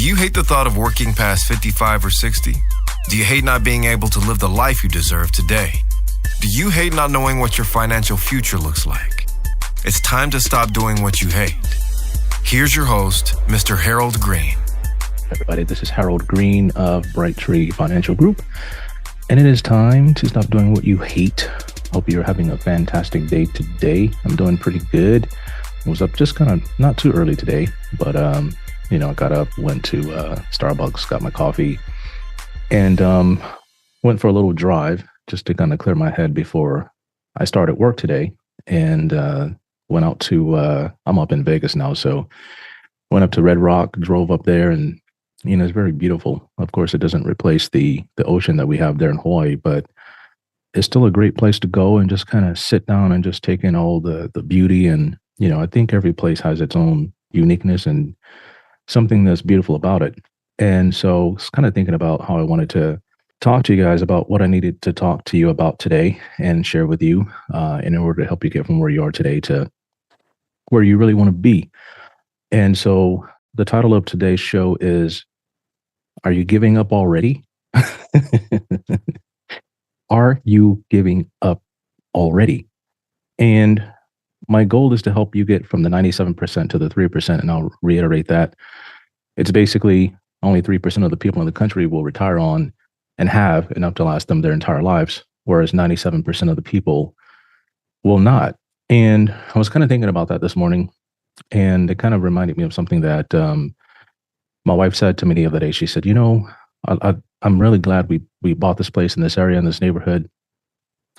Do you hate the thought of working past 55 or 60? Do you hate not being able to live the life you deserve today? Do you hate not knowing what your financial future looks like? It's time to stop doing what you hate. Here's your host, Mr. Harold Green. Everybody, this is Harold Green of Bright Tree Financial Group, and it is time to stop doing what you hate. Hope you're having a fantastic day today. I'm doing pretty good. I was up just kind of not too early today, but I got up, went to Starbucks, got my coffee, and went for a little drive just to kind of clear my head before I started work today. And went out to I'm up in Vegas now, so went up to Red Rock, drove up there, and it's very beautiful. Of course, it doesn't replace the ocean that we have there in Hawaii, but it's still a great place to go and just kind of sit down and just take in all the beauty. And I think every place has its own uniqueness and something that's beautiful about it. And so I was kind of thinking about how I wanted to talk to you guys about what I needed to talk to you about today and share with you in order to help you get from where you are today to where you really want to be. And so the title of today's show is, Are You Giving Up Already? Are you giving up already? And my goal is to help you get from the 97% to the 3%. And I'll reiterate that. It's basically only 3% of the people in the country will retire on and have enough to last them their entire lives, whereas 97% of the people will not. And I was kind of thinking about that this morning, and it kind of reminded me of something that my wife said to me the other day. She said, I'm really glad we bought this place in this area, in this neighborhood.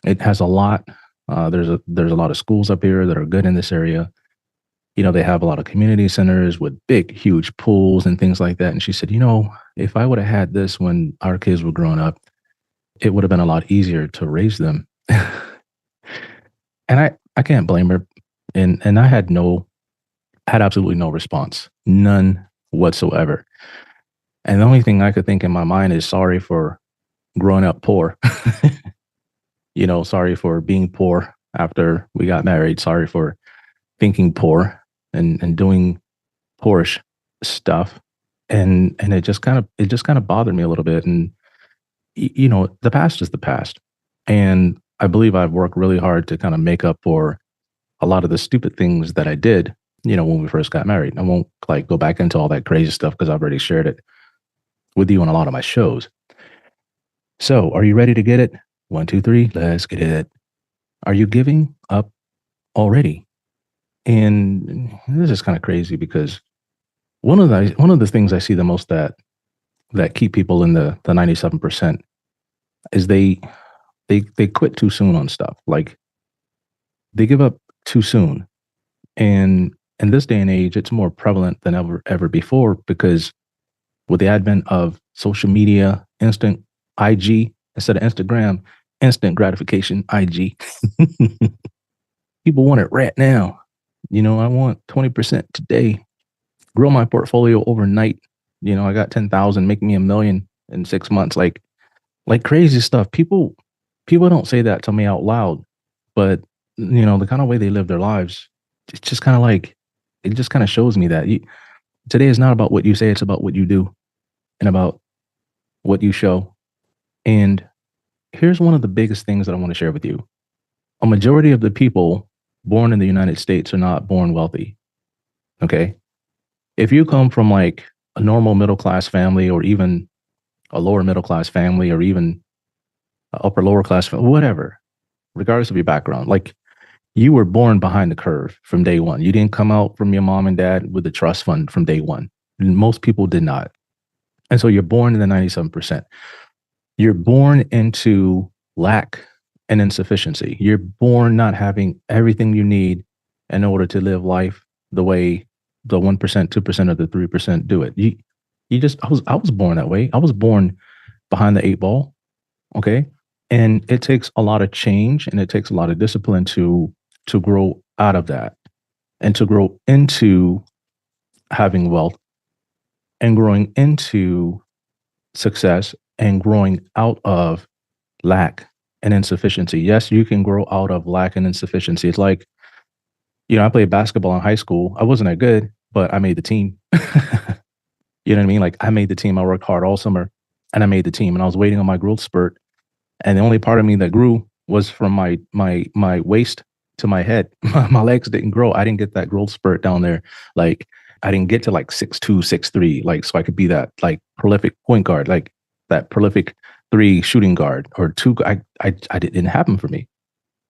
It has a lot. There's a lot of schools up here that are good in this area. They have a lot of community centers with big, huge pools and things like that. And she said, if I would have had this when our kids were growing up, it would have been a lot easier to raise them. And I can't blame her. And I had absolutely no response, none whatsoever. And the only thing I could think in my mind is sorry for growing up poor. Sorry for being poor after we got married. Sorry for thinking poor and doing poorish stuff. And it just kind of bothered me a little bit. And the past is the past. And I believe I've worked really hard to kind of make up for a lot of the stupid things that I did, when we first got married. I won't go back into all that crazy stuff because I've already shared it with you on a lot of my shows. So are you ready to get it? 1, 2, 3, let's get it. Are you giving up already? And this is kind of crazy because one of the things I see the most that keep people in the 97% is they quit too soon on stuff. Like they give up too soon. And in this day and age, it's more prevalent than ever before, because with the advent of social media, instant IG instead of Instagram, instant gratification, IG. People want it right now. I want 20% today. Grow my portfolio overnight. I got 10,000, make me $1 million in 6 months. Like crazy stuff. People don't say that to me out loud, but the kind of way they live their lives, it's just kind of it just kind of shows me that today is not about what you say, it's about what you do and about what you show. And here's one of the biggest things that I want to share with you. A majority of the people born in the United States are not born wealthy. Okay. If you come from a normal middle class family, or even a lower middle class family, or even upper lower class, whatever, regardless of your background, you were born behind the curve from day one. You didn't come out from your mom and dad with a trust fund from day one. Most people did not. And so you're born in the 97%. You're born into lack and insufficiency. You're born not having everything you need in order to live life the way the 1%, 2%, or the 3% do it. I was born that way. I was born behind the 8 ball. Okay. And it takes a lot of change, and it takes a lot of discipline to grow out of that, and to grow into having wealth, and growing into success, and growing out of lack and insufficiency. Yes, you can grow out of lack and insufficiency. It's like, I played basketball in high school. I wasn't that good, but I made the team. You know what I mean? Like I made the team. I worked hard all summer and I made the team, and I was waiting on my growth spurt. And the only part of me that grew was from my waist to my head. My legs didn't grow. I didn't get that growth spurt down there. Like I didn't get to like 6'2", 6'3", like so I could be that like prolific point guard, like that prolific 3 shooting guard or 2. I didn't happen for me.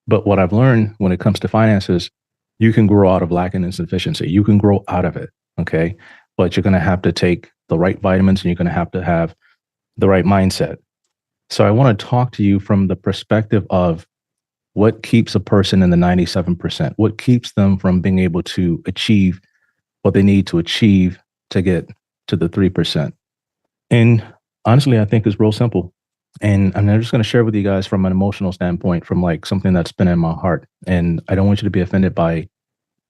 But what I've learned when it comes to finances, you can grow out of lack and insufficiency. You can grow out of it. Okay. But you're going to have to take the right vitamins and you're going to have the right mindset. So I want to talk to you from the perspective of what keeps a person in the 97%, what keeps them from being able to achieve what they need to achieve to get to the 3%. And honestly, I think it's real simple. And I'm just going to share with you guys from an emotional standpoint, from like something that's been in my heart. And I don't want you to be offended by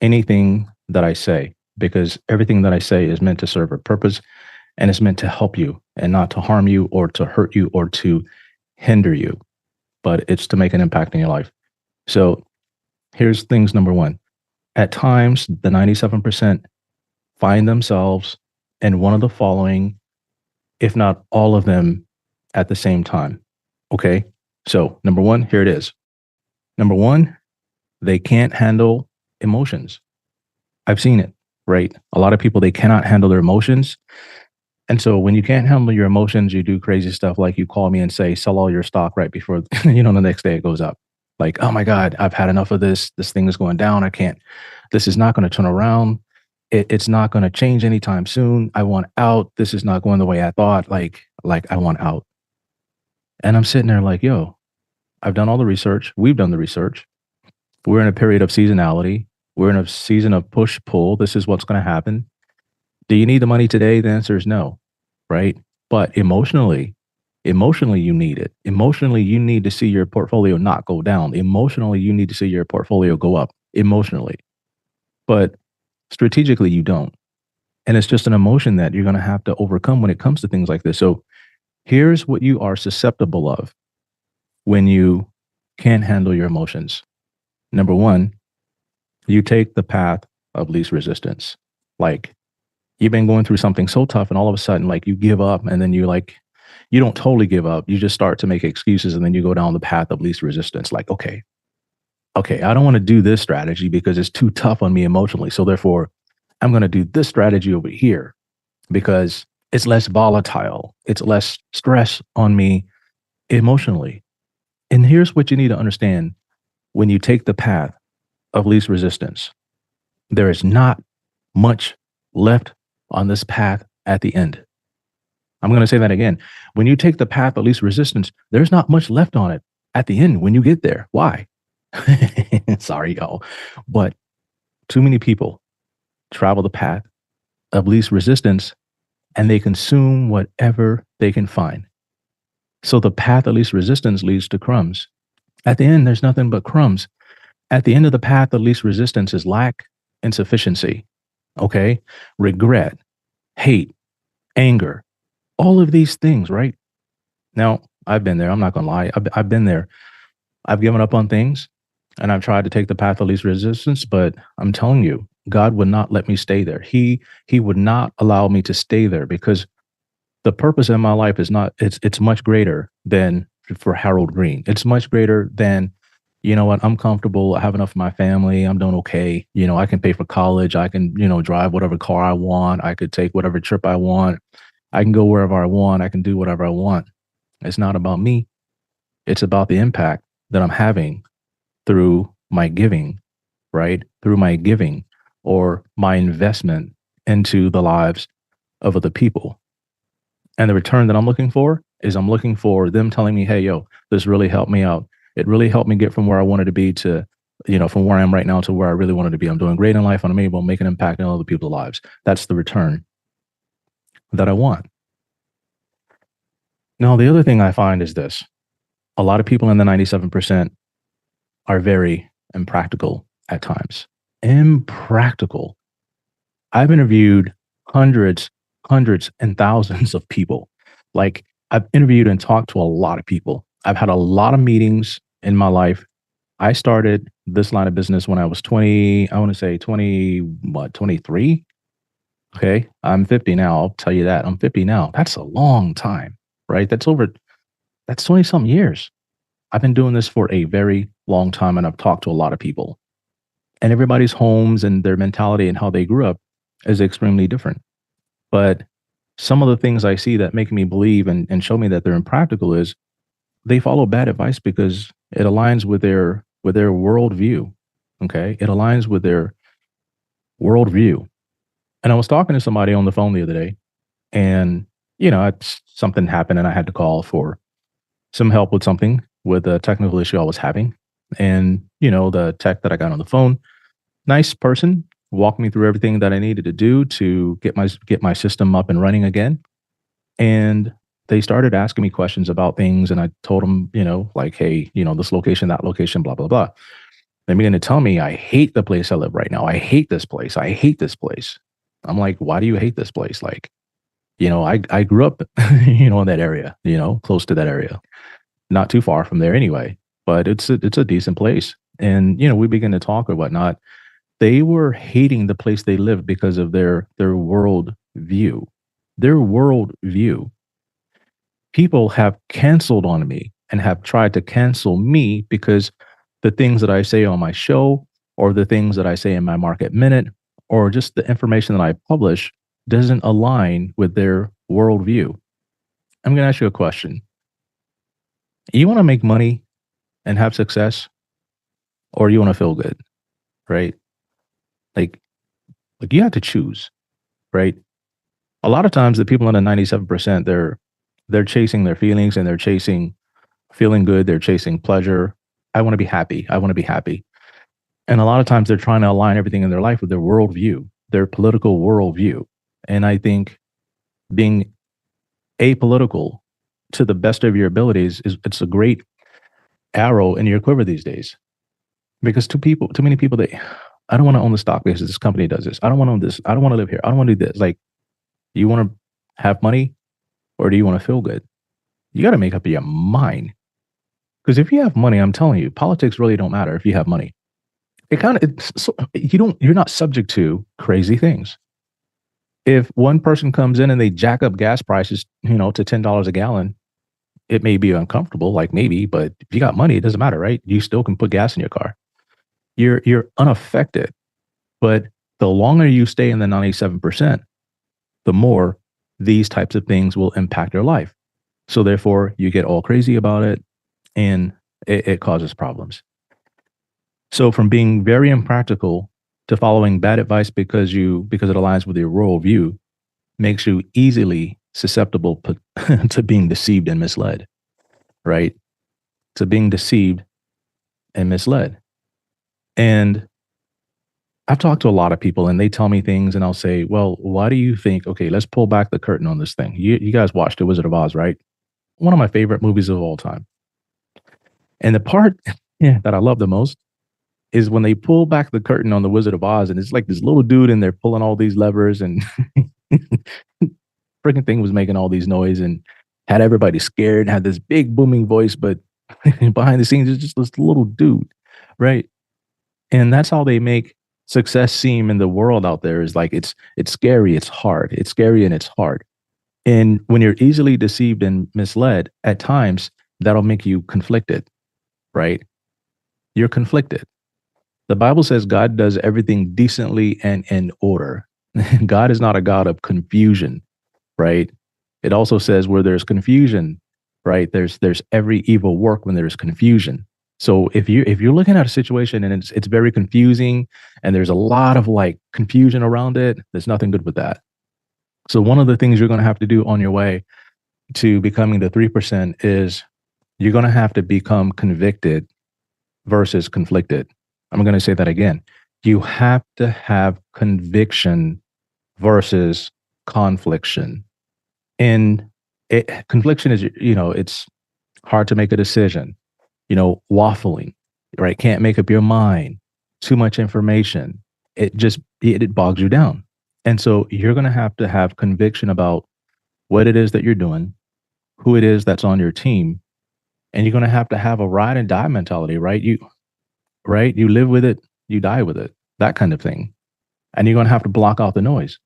anything that I say, because everything that I say is meant to serve a purpose and it's meant to help you and not to harm you or to hurt you or to hinder you, but it's to make an impact in your life. So here's things number one. At times, the 97% find themselves in one of the following, if not all of them, at the same time. Okay. So number one, here it is. Number one, they can't handle emotions. I've seen it, right? A lot of people, they cannot handle their emotions. And so when you can't handle your emotions, you do crazy stuff like you call me and say, sell all your stock right before, the next day it goes up. Like, oh my God, I've had enough of this. This thing is going down. I can't, this is not going to turn around. It's not going to change anytime soon. I want out. This is not going the way I thought. Like I want out. And I'm sitting there like, yo, I've done all the research. We've done the research. We're in a period of seasonality. We're in a season of push pull. This is what's going to happen. Do you need the money today? The answer is no, right? But emotionally, you need it. Emotionally, you need to see your portfolio not go down. Emotionally, you need to see your portfolio go up emotionally. But strategically, you don't. And it's just an emotion that you're going to have to overcome when it comes to things like this. So here's what you are susceptible of when you can't handle your emotions. Number one, you take the path of least resistance. Like you've been going through something so tough and all of a sudden, like you give up and then you don't totally give up. You just start to make excuses and then you go down the path of least resistance. Like, okay, I don't want to do this strategy because it's too tough on me emotionally. So therefore, I'm going to do this strategy over here because it's less volatile. It's less stress on me emotionally. And here's what you need to understand when you take the path of least resistance. There is not much left on this path at the end. I'm going to say that again. When you take the path of least resistance, there's not much left on it at the end when you get there. Why? Sorry, y'all. But too many people travel the path of least resistance and they consume whatever they can find. So the path of least resistance leads to crumbs. At the end, there's nothing but crumbs. At the end of the path of least resistance is lack, insufficiency, okay? Regret, hate, anger, all of these things, right? Now, I've been there. I'm not going to lie. I've been there. I've given up on things and I've tried to take the path of least resistance, but I'm telling you, God would not let me stay there. He would not allow me to stay there because the purpose in my life is not, it's much greater than for Harold Green. It's much greater than, you know what, I'm comfortable. I have enough for my family. I'm doing okay. You know, I can pay for college. I can, drive whatever car I want. I could take whatever trip I want. I can go wherever I want. I can do whatever I want. It's not about me. It's about the impact that I'm having through my giving, right? Through my giving or my investment into the lives of other people. And the return that I'm looking for is I'm looking for them telling me, hey, yo, this really helped me out. It really helped me get from where I wanted to be to, from where I am right now to where I really wanted to be. I'm doing great in life and I'm able to make an impact in other people's lives. That's the return that I want. Now, the other thing I find is this. A lot of people in the 97% are very impractical at times. Impractical. I've interviewed hundreds and thousands of people. Like I've interviewed and talked to a lot of people. I've had a lot of meetings in my life. I started this line of business when I was 23. Okay. I'm 50 now. I'll tell you that. I'm 50 now. That's a long time, right? That's 20 something years. I've been doing this for a very long time, and I've talked to a lot of people, and everybody's homes and their mentality and how they grew up is extremely different. But some of the things I see that make me believe and show me that they're impractical is they follow bad advice because it aligns with their worldview. Okay. It aligns with their worldview. And I was talking to somebody on the phone the other day, and something happened and I had to call for some help with something with a technical issue I was having. And, the tech that I got on the phone, nice person, walked me through everything that I needed to do to get my system up and running again. And they started asking me questions about things, and I told them, like, hey, this location, that location, blah, blah, blah. They began to tell me, I hate the place I live right now. I hate this place. I hate this place. I'm like, why do you hate this place? Like, I grew up, in that area, close to that area, not too far from there anyway, but it's a decent place. And, we began to talk or whatnot. They were hating the place they lived because of their world view. Their world view. People have canceled on me and have tried to cancel me because the things that I say on my show, or the things that I say in my market minute, or just the information that I publish doesn't align with their worldview. I'm going to ask you a question. You want to make money and have success, or you want to feel good, right? Like you have to choose, right? A lot of times the people in the 97%, they're chasing their feelings, and they're chasing feeling good. They're chasing pleasure. I want to be happy. I want to be happy. And a lot of times they're trying to align everything in their life with their worldview, their political worldview. And I think being apolitical to the best of your abilities it's a great arrow in your quiver these days. Because too many people, I don't want to own the stock because this company does this. I don't want to own this. I don't want to live here. I don't want to do this. Like, you want to have money, or do you want to feel good? You got to make up your mind. Because if you have money, I'm telling you, politics really don't matter if you have money. You're not subject to crazy things. If one person comes in and they jack up gas prices, to $10 a gallon, it may be uncomfortable, like maybe, but if you got money, it doesn't matter, right? You still can put gas in your car. You're unaffected. But the longer you stay in the 97%, the more these types of things will impact your life. So therefore, you get all crazy about it, and it causes problems. So from being very impractical to following bad advice because it aligns with your worldview makes you easily susceptible to being deceived and misled, right? To being deceived and misled. And I've talked to a lot of people, and they tell me things, and I'll say, well, why do you think, okay, let's pull back the curtain on this thing. You guys watched The Wizard of Oz, right? One of my favorite movies of all time. And the part that I love the most is when they pull back the curtain on The Wizard of Oz, and it's like this little dude, and they're pulling all these levers, and freaking thing was making all these noise and had everybody scared, had this big booming voice, but behind the scenes, it's just this little dude, right? And that's how they make success seem in the world out there, is like it's scary, it's hard, it's scary and it's hard. And when you're easily deceived and misled, at times that'll make you conflicted, right? You're conflicted. The Bible says God does everything decently and in order. God is not a God of confusion, right? It also says where there's confusion, right? There's every evil work when there's confusion. So if you're looking at a situation and it's very confusing and there's a lot of like confusion around it, there's nothing good with that. So one of the things you're going to have to do on your way to becoming the 3% is you're going to have to become convicted versus conflicted. I'm going to say that again. You have to have conviction versus confliction. And confliction is, it's hard to make a decision, waffling, right? Can't make up your mind, too much information. It bogs you down. And so you're going to have conviction about what it is that you're doing, who it is that's on your team. And you're going to have a ride and die mentality, right? You live with it, you die with it, that kind of thing. And you're going to have to block out the noise.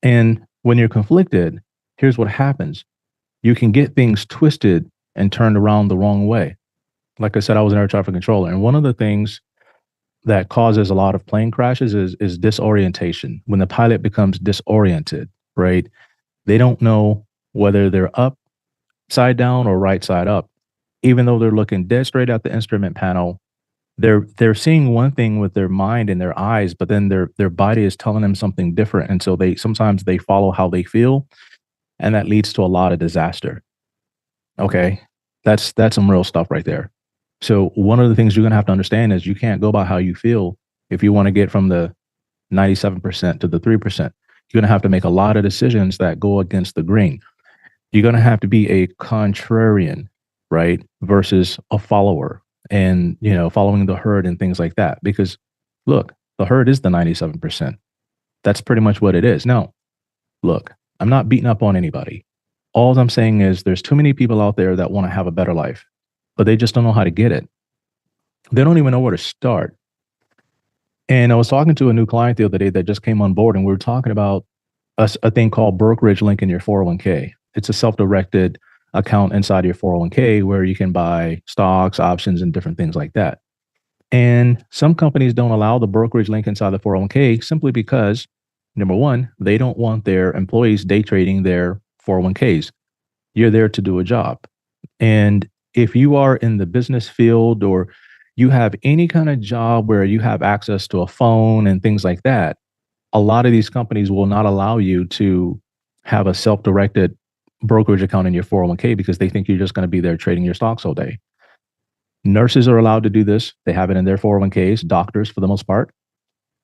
And when you're conflicted, here's what happens. You can get things twisted and turned around the wrong way. Like I said, I was an air traffic controller. And one of the things that causes a lot of plane crashes is disorientation. When the pilot becomes disoriented, right? They don't know whether they're upside down or right side up. Even though they're looking dead straight at the instrument panel, they're seeing one thing with their mind and their eyes, but then their body is telling them something different. And so they sometimes they follow how they feel, and that leads to a lot of disaster. Okay. That's some real stuff right there. So one of the things you're gonna have to understand is you can't go by how you feel if you want to get from the 97% to the 3%. You're gonna have to make a lot of decisions that go against the grain. You're gonna have to be a contrarian, right? Versus a follower and following the herd and things like that. Because look, the herd is the 97%. That's pretty much what it is. Now, look, I'm not beating up on anybody. All I'm saying is there's too many people out there that want to have a better life, but they just don't know how to get it. They don't even know where to start. And I was talking to a new client the other day that just came on board, and we were talking about a thing called brokerage link in your 401k. It's a self-directed account inside your 401k where you can buy stocks, options, and different things like that. And some companies don't allow the brokerage link inside the 401k simply because, number one, they don't want their employees day trading their 401ks. You're there to do a job. And if you are in the business field or you have any kind of job where you have access to a phone and things like that, a lot of these companies will not allow you to have a self-directed brokerage account in your 401k because they think you're just going to be there trading your stocks all day. Nurses are allowed to do this. They have it in their 401ks. Doctors, for the most part,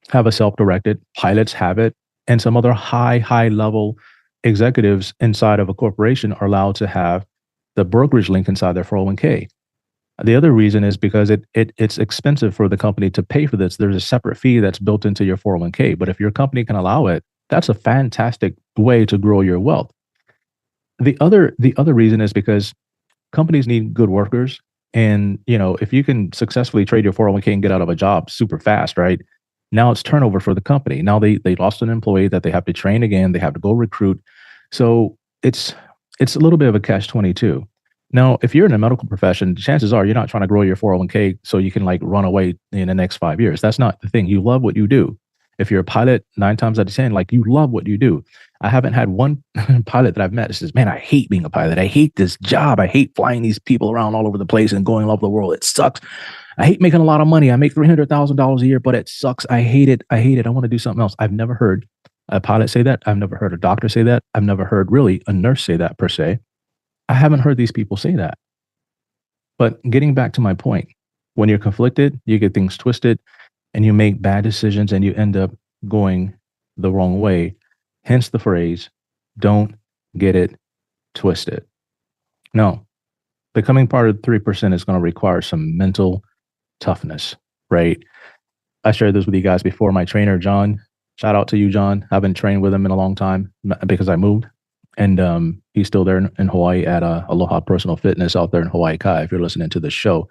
have a self-directed. Pilots have it. And some other high level executives inside of a corporation are allowed to have the brokerage link inside their 401k. The other reason is because it's expensive for the company to pay for this. There's a separate fee that's built into your 401k. But if your company can allow it, that's a fantastic way to grow your wealth. The other reason is because companies need good workers. And if you can successfully trade your 401k and get out of a job super fast, right? Now it's turnover for the company. Now they lost an employee that they have to train again. They have to go recruit. So it's a little bit of a catch-22. Now, if you're in a medical profession, chances are you're not trying to grow your 401k so you can like run away in the next 5 years. That's not the thing. You love what you do. If you're a pilot, 9 times out of 10, like you love what you do. I haven't had one pilot that I've met that says, man, I hate being a pilot. I hate this job. I hate flying these people around all over the place and going all over the world. It sucks. I hate making a lot of money. I make $300,000 a year, but it sucks. I hate it. I hate it. I want to do something else. I've never heard a pilot say that. I've never heard a doctor say that. I've never heard really a nurse say that per se. I haven't heard these people say that. But getting back to my point, when you're conflicted, you get things twisted and you make bad decisions and you end up going the wrong way. Hence the phrase, don't get it twisted. No, becoming part of the 3% is going to require some mental toughness, right? I shared this with you guys before. My trainer, John, shout out to you, John. I've been trained with him in a long time because I moved. And he's still there in Hawaii at Aloha Personal Fitness out there in Hawaii Kai. If you're listening to the show,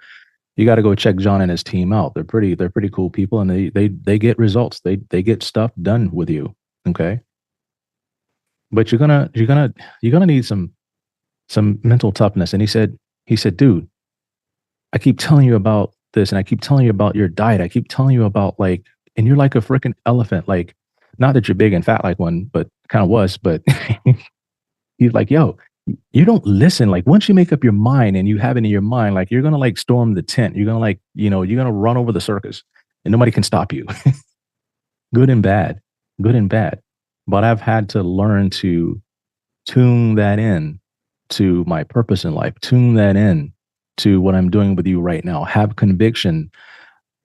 you got to go check John and his team out. They're pretty cool people, and they get results. They get stuff done with you. Okay, but you're gonna need some mental toughness. And he said, dude, I keep telling you about this, and I keep telling you about your diet. I keep telling you about and you're like a freaking elephant. Like, not that you're big and fat like one, but kind of was, but. He's like, yo, you don't listen. Like once you make up your mind and you have it in your mind, like you're going to like storm the tent. You're going to you're going to run over the circus and nobody can stop you. Good and bad. But I've had to learn to tune that in to my purpose in life, tune that in to what I'm doing with you right now, have conviction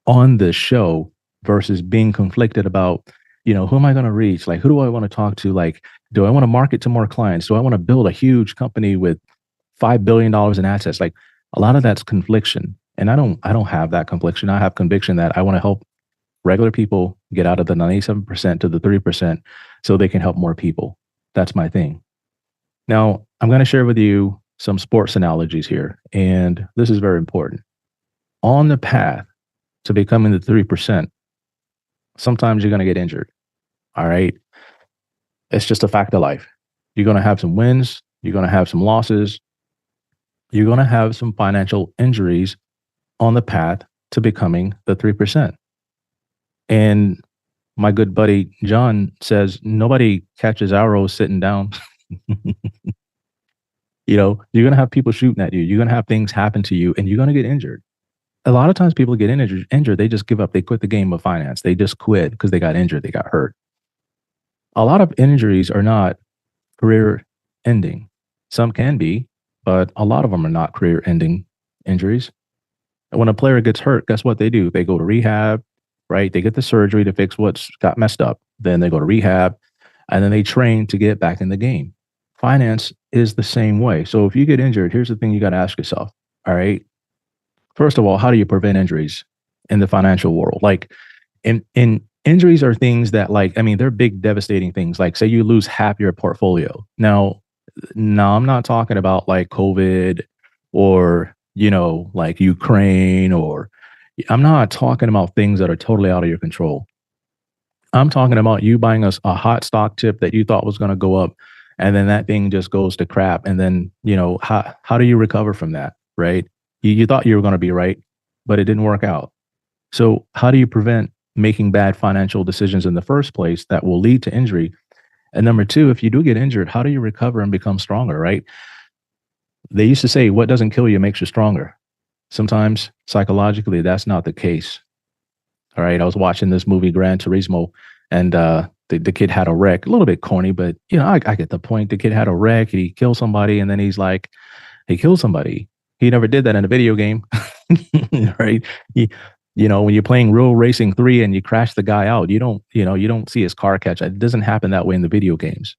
on this show versus being conflicted about, who am I going to reach? Like, who do I want to talk to? Like, do I want to market to more clients? Do I want to build a huge company with $5 billion in assets? Like a lot of that's confliction. And I don't have that confliction. I have conviction that I want to help regular people get out of the 97% to the 3% so they can help more people. That's my thing. Now, I'm going to share with you some sports analogies here. And this is very important. On the path to becoming the 3%, sometimes you're going to get injured. All right. It's just a fact of life. You're going to have some wins. You're going to have some losses. You're going to have some financial injuries on the path to becoming the 3%. And my good buddy John says nobody catches arrows sitting down. You're going to have people shooting at you. You're going to have things happen to you and you're going to get injured. A lot of times people get injured. They just give up. They quit the game of finance. They just quit because they got injured. They got hurt. A lot of injuries are not career ending. Some can be, but a lot of them are not career ending injuries. And when a player gets hurt, guess what they do? They go to rehab, right? They get the surgery to fix what's got messed up. Then they go to rehab and then they train to get back in the game. Finance is the same way. So if you get injured, here's the thing you got to ask yourself. All right. First of all, how do you prevent injuries in the financial world? Like in injuries are things that they're big, devastating things. Like say you lose half your portfolio. Now, I'm not talking about like COVID or, like Ukraine, or I'm not talking about things that are totally out of your control. I'm talking about you buying a hot stock tip that you thought was going to go up and then that thing just goes to crap. And then, how do you recover from that? Right. You thought you were going to be right, but it didn't work out. So how do you prevent making bad financial decisions in the first place that will lead to injury? And number two, if you do get injured, how do you recover and become stronger, right? They used to say, what doesn't kill you makes you stronger. Sometimes psychologically, that's not the case. All right. I was watching this movie, Gran Turismo, and the kid had a wreck, a little bit corny, but I get the point. The kid had a wreck, he killed somebody, and then he's like, he killed somebody. He never did that in a video game, right? When you're playing Real Racing 3 and you crash the guy out, you don't see his car catch. It doesn't happen that way in the video games.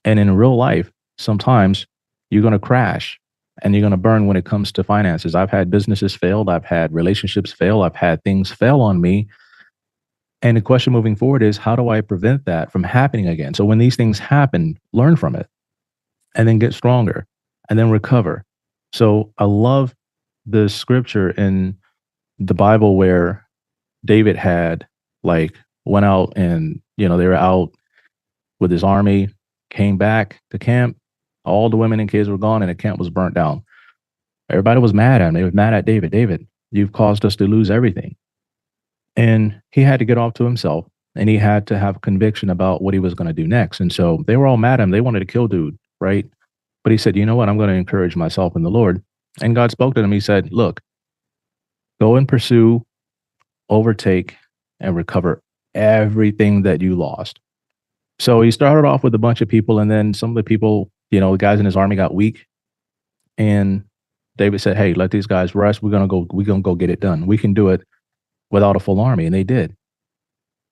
And in real life, sometimes you're going to crash and you're going to burn when it comes to finances. I've had businesses failed. I've had relationships fail. I've had things fail on me. And the question moving forward is, how do I prevent that from happening again? So when these things happen, learn from it and then get stronger and then recover. So I love the scripture in the Bible where David had went out and, they were out with his army, came back to camp. All the women and kids were gone and the camp was burnt down. Everybody was mad at him. They were mad at David. David, you've caused us to lose everything. And he had to get off to himself and he had to have conviction about what he was going to do next. And so they were all mad at him. They wanted to kill dude, right? But he said, you know what? I'm going to encourage myself in the Lord. And God spoke to him. He said, look, go and pursue, overtake, and recover everything that you lost. So he started off with a bunch of people. And then some of the people, the guys in his army got weak. And David said, hey, let these guys rest. We're going to go get it done. We can do it without a full army. And they did.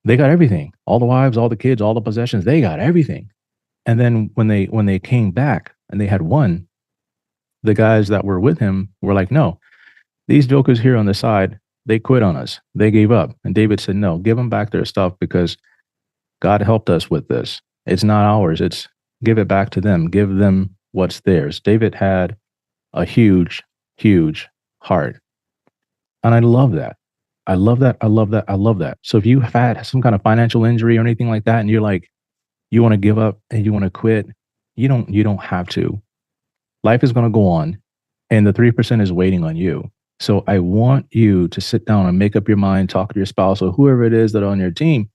They got everything. All the wives, all the kids, all the possessions, they got everything. And then when they came back and they had won, the guys that were with him were like, no, these jokers here on the side, they quit on us. They gave up. And David said, no, give them back their stuff because God helped us with this. It's not ours. It's give it back to them. Give them what's theirs. David had a huge, huge heart. And I love that. I love that. I love that. I love that. So if you have had some kind of financial injury or anything like that, and you're like, you want to give up and you want to quit, you don't have to. Life is going to go on and the 3% is waiting on you. So I want you to sit down and make up your mind, talk to your spouse or whoever it is that are on your team.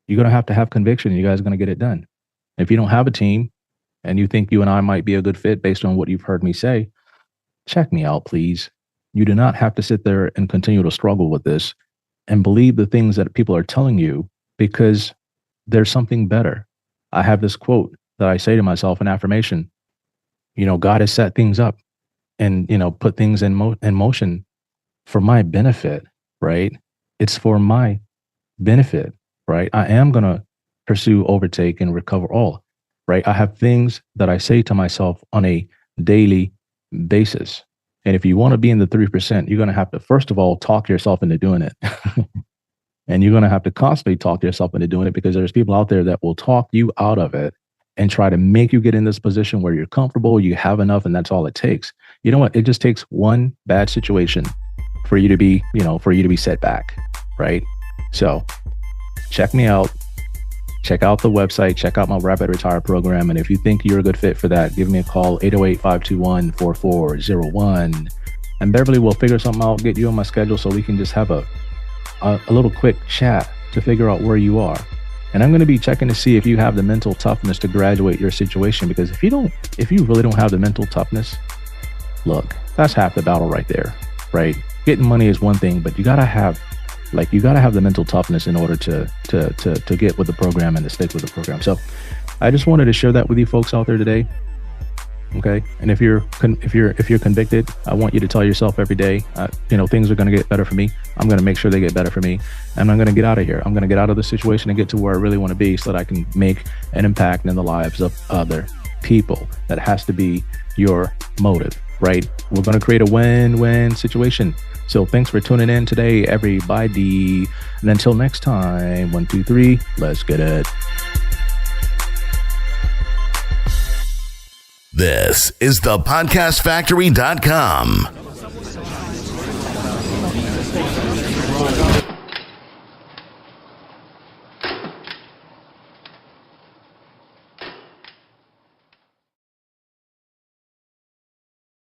You're going to have conviction. You guys are going to get it done. If you don't have a team and you think you and I might be a good fit based on what you've heard me say, check me out, please. You do not have to sit there and continue to struggle with this and believe the things that people are telling you because there's something better. I have this quote that I say to myself, an affirmation. God has set things up and, put things in motion for my benefit, right? It's for my benefit, right? I am going to pursue, overtake, and recover all, right? I have things that I say to myself on a daily basis. And if you want to be in the 3%, you're going to have to, first of all, talk yourself into doing it. And you're going to have to constantly talk yourself into doing it because there's people out there that will talk you out of it and try to make you get in this position where you're comfortable, you have enough, and that's all it takes. You know what? It just takes one bad situation for you to be, set back, right? So check me out. check out the website, check out my Rapid Retire program. And if you think you're a good fit for that, give me a call, 808-521-4401. And Beverly will figure something out, get you on my schedule so we can just have a little quick chat to figure out where you are. And I'm going to be checking to see if you have the mental toughness to graduate your situation, because if you really don't have the mental toughness, look, that's half the battle right there, right? Getting money is one thing, but you gotta have the mental toughness in order to get with the program and to stick with the program. So I just wanted to share that with you folks out there today. Okay. And if you're convicted, I want you to tell yourself every day, things are going to get better for me. I'm going to make sure they get better for me, and I'm going to get out of here. I'm going to get out of the situation and get to where I really want to be so that I can make an impact in the lives of other people. That has to be your motive, right? We're going to create a win-win situation. So thanks for tuning in today, everybody. And until next time, 1, 2, 3, let's get it. This is thepodcastfactory.com.